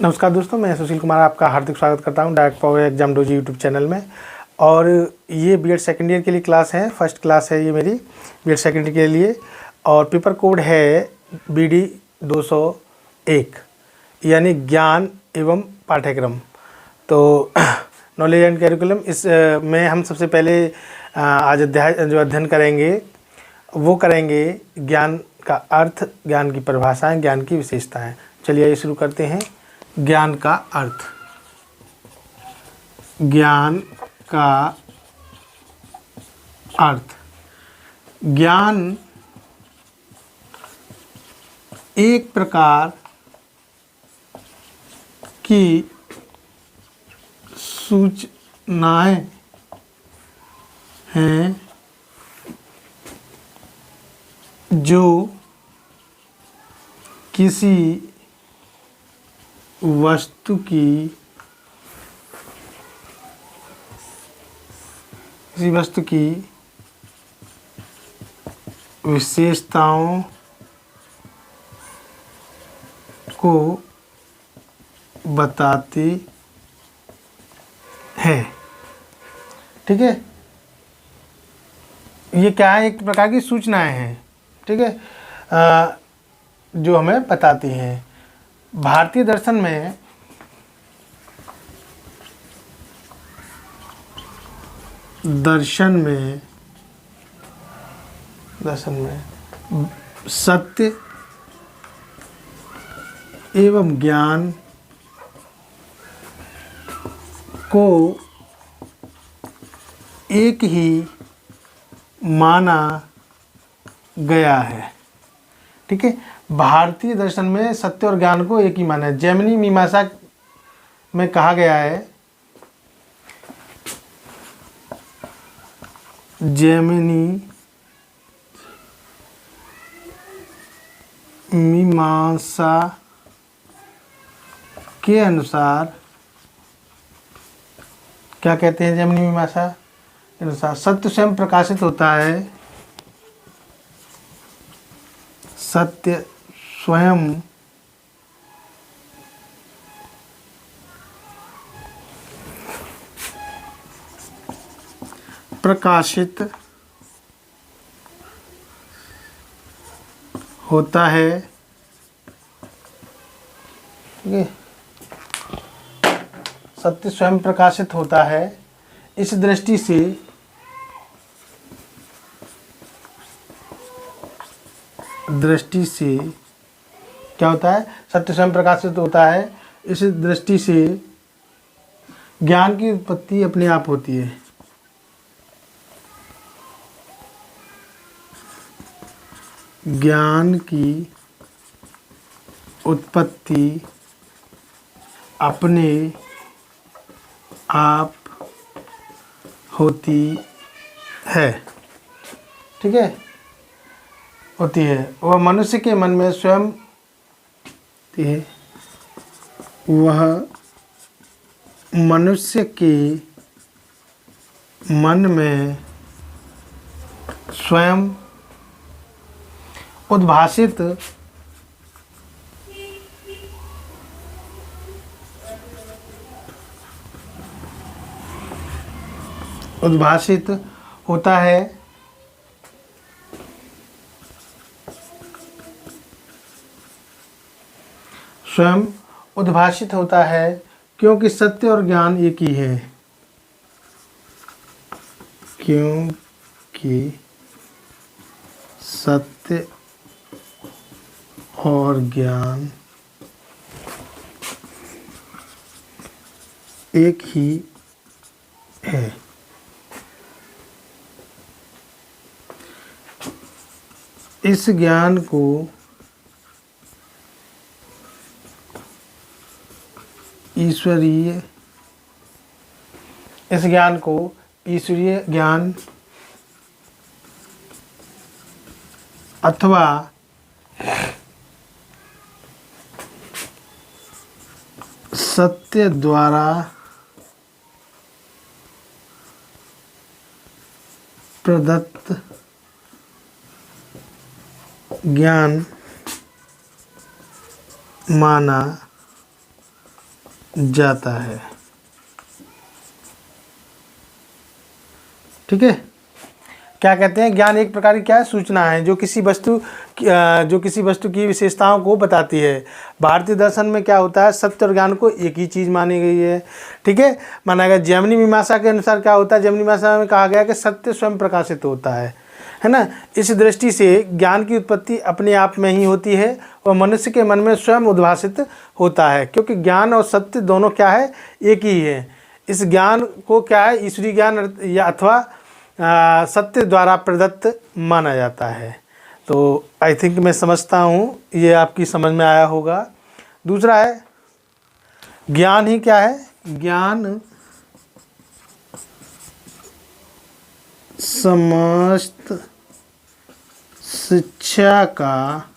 नमस्कार दोस्तों, मैं सुशील कुमार आपका हार्दिक स्वागत करता हूं direct power exam doji YouTube channel में। और ये बीएड सेकेंड ईयर के लिए क्लास है, फर्स्ट क्लास है ये मेरी बीएड सेकेंड ईयर के लिए। और पेपर कोड है BD 201 यानी ज्ञान एवं पाठ्यक्रम। तो नॉलेज एंड कैरिकुलम इस में हम सबसे पहले आज अध्ययन करेंगे वो करेंगे ज्ञान का अर्थ, ज्ञान की परिभाषाएं, ज्ञान की विशेषताएं। चलिए ये शुरू करते हैं। ज्ञान का अर्थ। ज्ञान का अर्थ। ज्ञान एक प्रकार की सूचनाएं हैं जो किसी वस्तु की विशेषताओं को बताती है। ठीक है, ये क्या है? एक प्रकार की सूचनाएं हैं, ठीक है, जो हमें बताती हैं। भारतीय दर्शन में सत्य एवं ज्ञान को एक ही माना गया है। ठीक है, भारतीय दर्शन में सत्य और ज्ञान को एक ही माना है। जैमिनी मीमांसा में कहा गया है, जैमिनी मीमांसा के अनुसार क्या कहते हैं? जैमिनी मीमांसा के अनुसार सत्य स्वयं प्रकाशित होता है। सत्य स्वयं प्रकाशित होता है। ठीक है, सत्य स्वयं प्रकाशित होता है। इस दृष्टि से क्या होता है? सत्य स्वयं प्रकाशित होता है। इस दृष्टि से ज्ञान की उत्पत्ति अपने आप होती है। ज्ञान की उत्पत्ति अपने आप होती है। ठीक है, होती है। वह मनुष्य के मन में स्वयं होती है। वह मनुष्य के मन में स्वयं उद्भासित होता है। स्वयं उद्भासित होता है क्योंकि सत्य और ज्ञान एक ही है। क्योंकि सत्य और ज्ञान एक ही है। इस ज्ञान को ईश्वरीय ज्ञान अथवा सत्य द्वारा प्रदत्त ज्ञान माना जाता है। ठीक है, क्या कहते हैं, ज्ञान एक प्रकार की क्या है, सूचना है जो किसी वस्तु की विशेषताओं को बताती है। भारतीय दर्शन में क्या होता है, सत्य और ज्ञान को एक ही चीज़ मानी गई है। ठीक है, माना गया। जैमिनी मीमांसा के अनुसार क्या होता है, जैमिनी मीमांसा में कहा गया कि सत्य स्वयं प्रकाशित होता है ना। इस दृष्टि से ज्ञान की उत्पत्ति अपने आप में ही होती है और मनुष्य के मन में स्वयं उद्भासित होता है, क्योंकि ज्ञान और सत्य दोनों क्या है, एक ही है। इस ज्ञान को क्या है, ईश्वरीय ज्ञान या अथवा सत्य द्वारा प्रदत्त माना जाता है। तो आई थिंक मैं समझता हूँ ये आपकी समझ में आया होगा। दूसरा है, ज्ञान ही क्या है, ज्ञान समस्त शिक्षा का,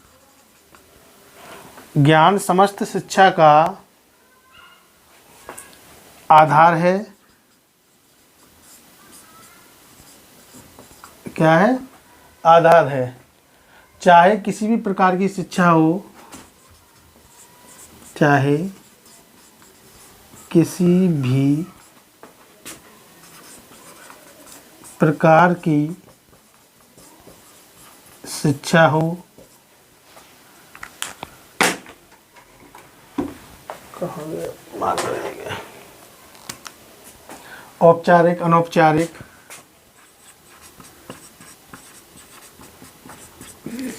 ज्ञान समस्त शिक्षा का आधार है। क्या है, आधार है। चाहे किसी भी प्रकार की शिक्षा हो, चाहे किसी भी प्रकार की शिक्षा हो, कहाँ गया, मार्क रह गया, औपचारिक, अनौपचारिक,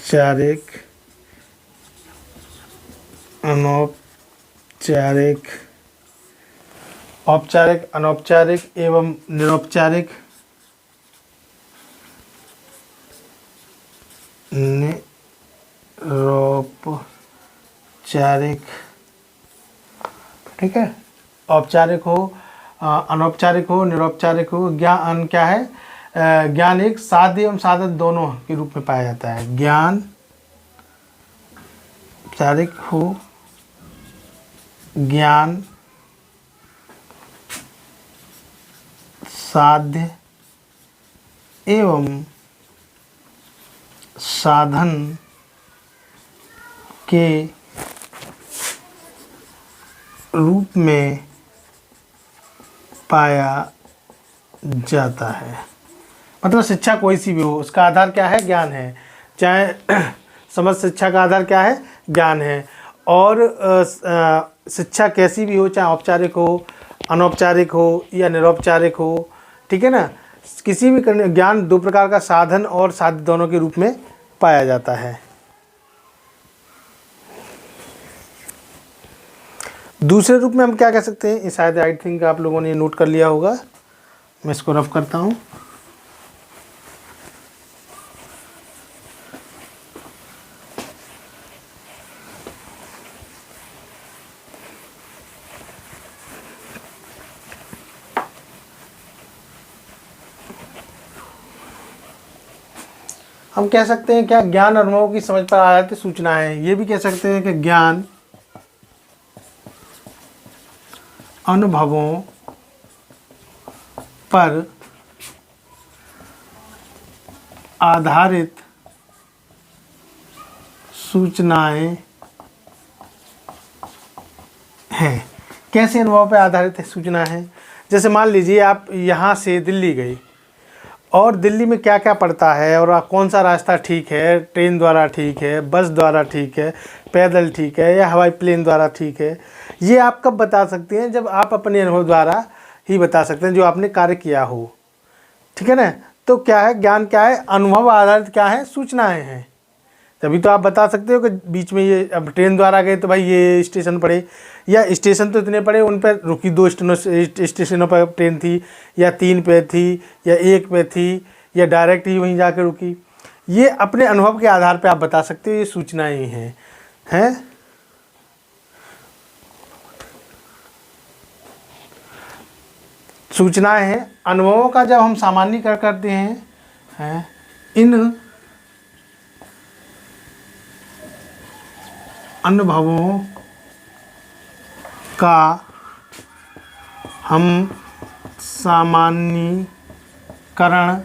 औपचारिक, अनौपचारिक, औपचारिक, अनौपचारिक एवं निरौपचारिक, निरौपचारिक। ठीक है, औपचारिक हो, अनौपचारिक हो, निरौपचारिक हो। ज्ञान क्या है, ज्ञान एक साध्य एवं साधक दोनों के रूप में पाया जाता है। ज्ञान औपचारिक हो, ज्ञान साध्य एवं साधन के रूप में पाया जाता है। मतलब शिक्षा कोई सी भी हो, उसका आधार क्या है, ज्ञान है। चाहे समस्त शिक्षा का आधार क्या है, ज्ञान है। और शिक्षा कैसी भी हो, चाहे औपचारिक हो, अनौपचारिक हो या निरौपचारिक हो। ठीक है ना, किसी भी ज्ञान दो प्रकार का, साधन और साध्य दोनों के रूप में पाया जाता है। दूसरे रूप में हम क्या कह सकते हैं, शायद आई थिंक आप लोगों ने नोट कर लिया होगा, मैं इसको रफ करता हूँ। हम कह सकते हैं क्या, ज्ञान अनुभवों की समझ पर आधारित सूचना है। ये भी कह सकते हैं कि ज्ञान अनुभवों पर आधारित सूचनाएं हैं। कैसे अनुभव पर आधारित सूचना है, जैसे मान लीजिए आप यहाँ से दिल्ली गई और दिल्ली में क्या क्या पड़ता है और कौन सा रास्ता ठीक है, ट्रेन द्वारा ठीक है, बस द्वारा ठीक है, पैदल ठीक है या हवाई प्लेन द्वारा ठीक है। ये आप कब बता सकते हैं, जब आप अपने अनुभव द्वारा ही बता सकते हैं, जो आपने कार्य किया हो। ठीक है ना, तो क्या है, ज्ञान क्या है, अनुभव आधारित क्या है, सूचनाएं हैं। तभी तो आप बता सकते हो कि बीच में ये, अब ट्रेन द्वारा गए तो भाई ये स्टेशन पड़े, या स्टेशन तो इतने पड़े, उन पर रुकी, 2 स्टेशनों पर ट्रेन थी, या 3 पे थी, या 1 पे थी, या डायरेक्ट ही वहीं जाकर रुकी। ये अपने अनुभव के आधार पर आप बता सकते हो, ये सूचनाएं ही हैं। सूचनाएं हैं। अनुभवों का जब हम सामान्यीकरण करते हैं, इन अनुभवों का हम सामान्यीकरण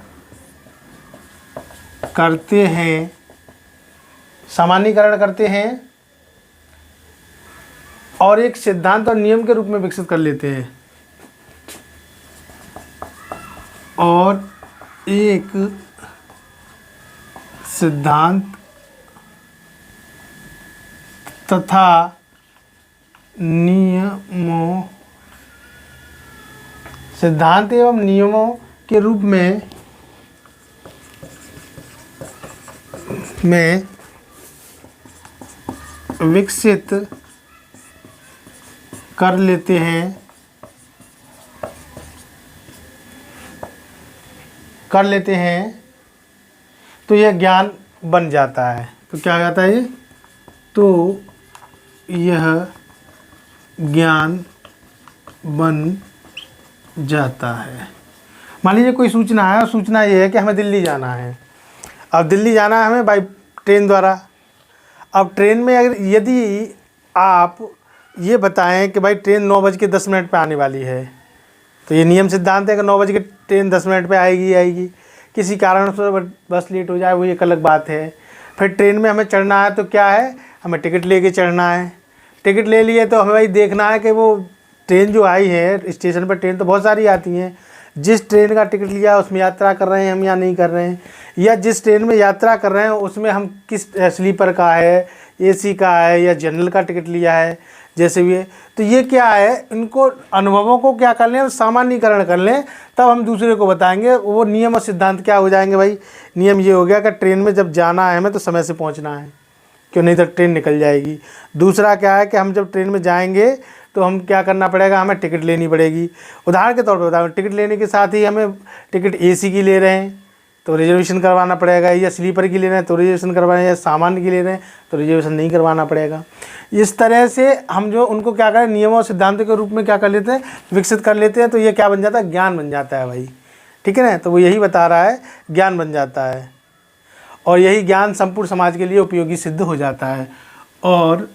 करते हैं, और एक सिद्धांत और नियम के रूप में विकसित कर लेते हैं, और एक सिद्धांत तथा नियमों, सिद्धांत एवं नियमों के रूप में विकसित कर लेते हैं, तो यह ज्ञान बन जाता है। तो क्या हो जाता है ये? तो यह ज्ञान बन जाता है। मान लीजिए कोई सूचना है, और सूचना ये है कि हमें दिल्ली जाना है। अब दिल्ली जाना है हमें बाई ट्रेन द्वारा। अब ट्रेन में अगर यदि आप ये बताएं कि भाई ट्रेन 9:10 पे आने वाली है, तो ये नियम सिद्धांत है कि 9 बजे की ट्रेन 10 मिनट पे आएगी। किसी कारण से बस लेट हो जाए, वो एक अलग बात है। फिर ट्रेन में हमें चढ़ना है, तो क्या है, हमें टिकट लेके चढ़ना है। टिकट ले लिए तो हमें भाई देखना है कि वो ट्रेन जो आई है स्टेशन पर, ट्रेन तो बहुत सारी आती हैं, जिस ट्रेन का टिकट लिया उसमें यात्रा कर रहे हैं हम या नहीं कर रहे हैं, या जिस ट्रेन में यात्रा कर रहे हैं उसमें हम किस स्लीपर का है, एसी का है या जनरल का टिकट लिया है, जैसे भी है। तो ये क्या है, इनको अनुभवों को क्या कर लें, सामान्यीकरण कर लें, तब हम दूसरे को बताएंगे। वो नियम और सिद्धांत क्या हो जाएंगे भाई? नियम ये हो गया कि ट्रेन में जब जाना है हमें तो समय से पहुंचना है, क्यों, नहीं तो ट्रेन निकल जाएगी। दूसरा क्या है कि हम जब ट्रेन में जाएंगे तो हम क्या करना पड़ेगा, हमें टिकट लेनी पड़ेगी। उदाहरण के तौर पर बताऊँ, टिकट लेने के साथ ही हमें टिकट एसी की ले रहे हैं तो रिजर्वेशन करवाना पड़ेगा, या स्लीपर की ले रहे हैं तो रिजर्वेशन करवाना, या सामान्य की ले रहे हैं तो रिजर्वेशन नहीं करवाना पड़ेगा। इस तरह से हम जो उनको क्या करें, नियमों और सिद्धांतों के रूप में क्या कर लेते हैं, विकसित कर लेते हैं। तो ये क्या बन जाता है, ज्ञान बन जाता है भाई। ठीक है ना, तो वो यही बता रहा है, ज्ञान बन जाता है, और यही ज्ञान संपूर्ण समाज के लिए उपयोगी सिद्ध हो जाता है। और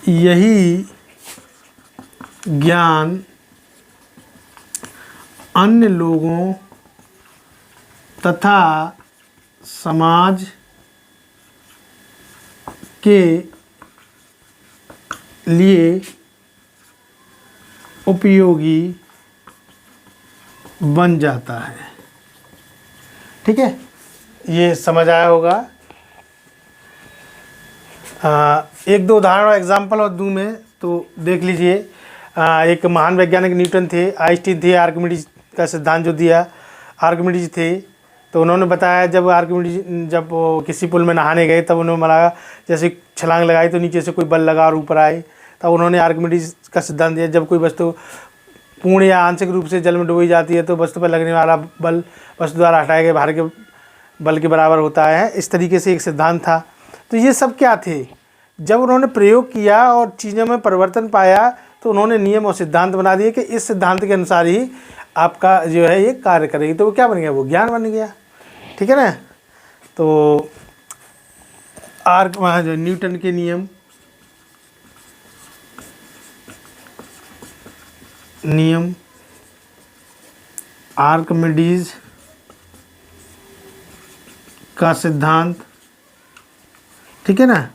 यही ज्ञान अन्य लोगों तथा समाज के लिए उपयोगी बन जाता है। ठीक है, ये समझ आया होगा। एक दो उदाहरण और एग्जाम्पल और दूँ मैं, तो देख लीजिए। एक महान वैज्ञानिक न्यूटन थे, आइंस्टीन थे, आर्किमिडीज का सिद्धांत जो दिया आर्किमिडीज थे। तो उन्होंने बताया जब आर्किमिडीज जब वो किसी पुल में नहाने गए, तब उन्होंने बताया जैसे छलांग लगाई तो नीचे से कोई बल लगा और ऊपर आए। तब उन्होंने आर्किमिडीज का सिद्धांत दिया, जब कोई वस्तु पूर्ण या आंशिक रूप से जल में डूबी जाती है तो वस्तु पर लगने वाला बल वस्तु द्वारा हटाए गए भार के बल के बराबर होता है। इस तरीके से एक सिद्धांत था। तो ये सब क्या थे, जब उन्होंने प्रयोग किया और चीज़ों में परिवर्तन पाया तो उन्होंने नियम और सिद्धांत बना दिए कि इस सिद्धांत के अनुसार ही आपका जो है ये कार्य करेगी। तो वो क्या बन गया, वो ज्ञान बन गया। ठीक है ना। तो जो न्यूटन के नियम आर्किमिडीज का सिद्धांत, ठीक है ना।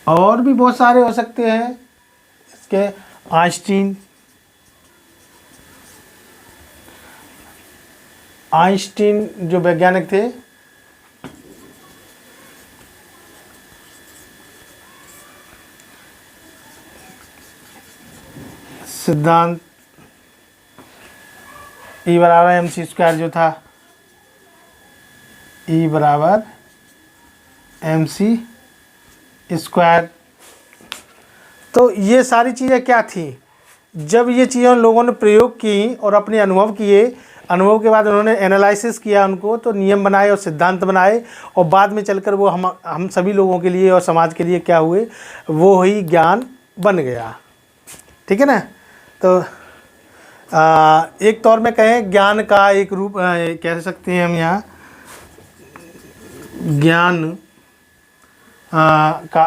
और भी बहुत सारे हो सकते हैं इसके, आइंस्टीन जो वैज्ञानिक थे, सिद्धांत E बराबर mc² जो था, E बराबर mc²। तो ये सारी चीज़ें क्या थी, जब ये चीज़ें लोगों ने प्रयोग की और अपने अनुभव किए, अनुभव के बाद उन्होंने एनालिसिस किया उनको, तो नियम बनाए और सिद्धांत बनाए, और बाद में चलकर वो हम सभी लोगों के लिए और समाज के लिए क्या हुए, वो ही ज्ञान बन गया। ठीक है ना। तो एक तौर में कहें ज्ञान का एक रूप कह सकते हैं हम यहाँ, ज्ञान का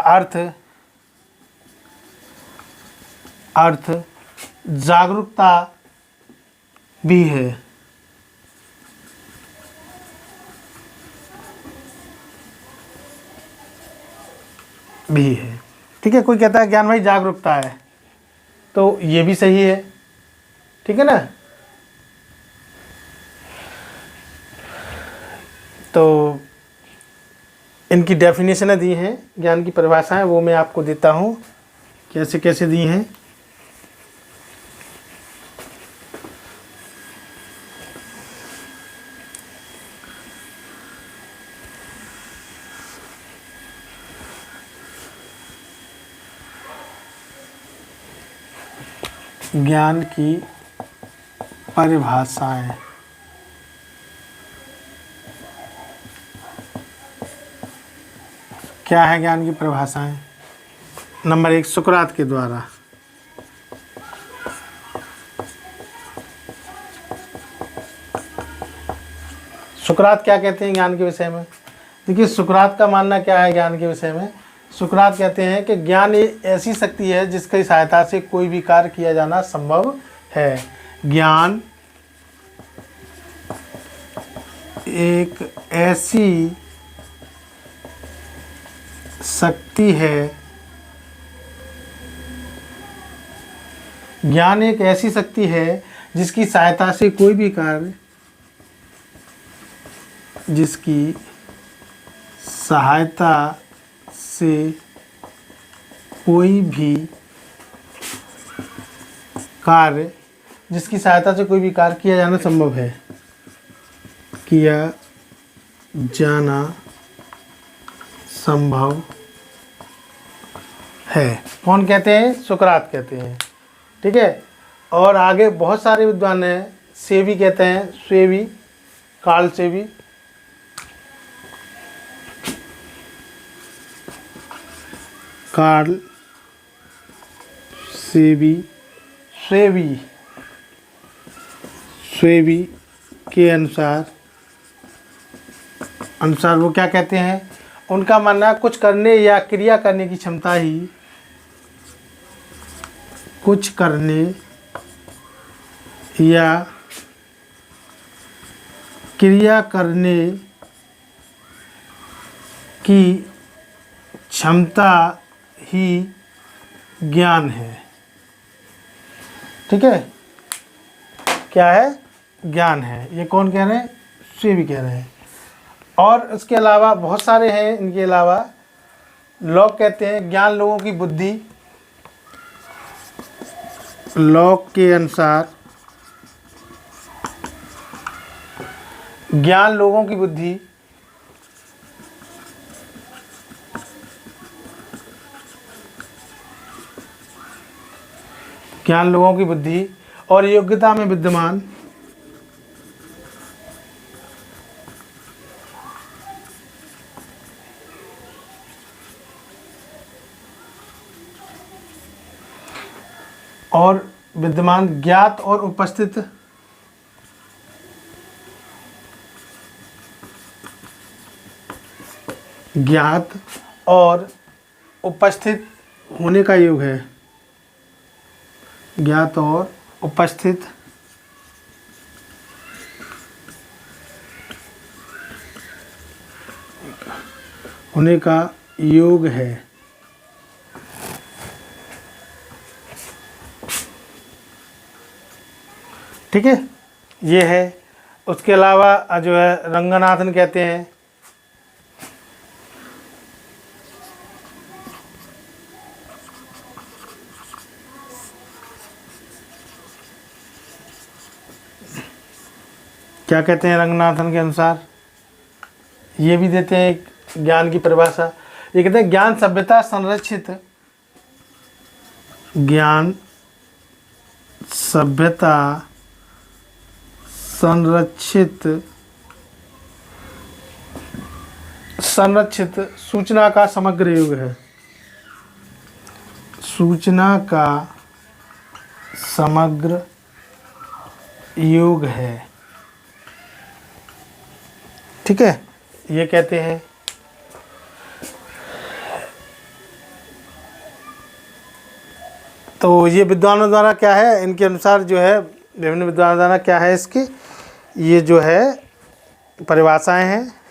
अर्थ जागरूकता भी है। भी है। ठीक है, कोई कहता है ज्ञान भाई जागरूकता है, तो ये भी सही है। ठीक है ना। तो इनकी डेफिनेशनें दी हैं, ज्ञान की परिभाषाएं, वो मैं आपको देता हूँ कैसे कैसे दी हैं। ज्ञान की परिभाषाएं। क्या है ज्ञान की परिभाषाएं? नंबर 1, सुकरात के द्वारा। सुकरात क्या कहते हैं ज्ञान के विषय में? देखिए, सुकरात का मानना क्या है ज्ञान के विषय में? सुकरात कहते हैं कि ज्ञान ऐसी शक्ति है जिसकी सहायता से कोई भी कार्य किया जाना संभव है। ज्ञान एक ऐसी शक्ति है, ज्ञान एक ऐसी शक्ति है जिसकी सहायता से कोई भी कार्य, जिसकी सहायता से कोई भी कार्य, जिसकी सहायता से कोई भी कार्य किया जाना संभव है, किया जाना संभव है। कौन कहते हैं? सुकरात कहते हैं। ठीक है। और आगे बहुत सारे विद्वान हैं, सेवी कहते हैं, सेवी, कार्ल सेवी। कार्ल सेवी, सेवी के अनुसार वो क्या कहते हैं? उनका मानना कुछ करने या क्रिया करने की क्षमता ही, कुछ करने या क्रिया करने की क्षमता ही ज्ञान है। ठीक है। क्या है? ज्ञान है। ये कौन कह रहे हैं? सेवी कह रहे हैं। और इसके अलावा बहुत सारे हैं। इनके अलावा लॉक कहते हैं ज्ञान लोगों की बुद्धि, लॉक के अनुसार ज्ञान लोगों की बुद्धि और योग्यता में विद्यमान ज्ञात और उपस्थित होने का योग है। ज्ञात और उपस्थित होने का योग है। ठीक है, ये है। उसके अलावा जो है रंगनाथन कहते हैं, क्या कहते हैं रंगनाथन के अनुसार? ये भी देते हैं एक ज्ञान की परिभाषा। ये कहते हैं ज्ञान सभ्यता संरक्षित, ज्ञान सभ्यता संरक्षित सूचना का समग्र युग है। सूचना का समग्र युग है। ठीक है, ये कहते हैं। तो ये विद्वानों द्वारा क्या है, इनके अनुसार जो है विभिन्न विद्वानों द्वारा क्या है इसकी, ये जो है परिभाषाएं हैं।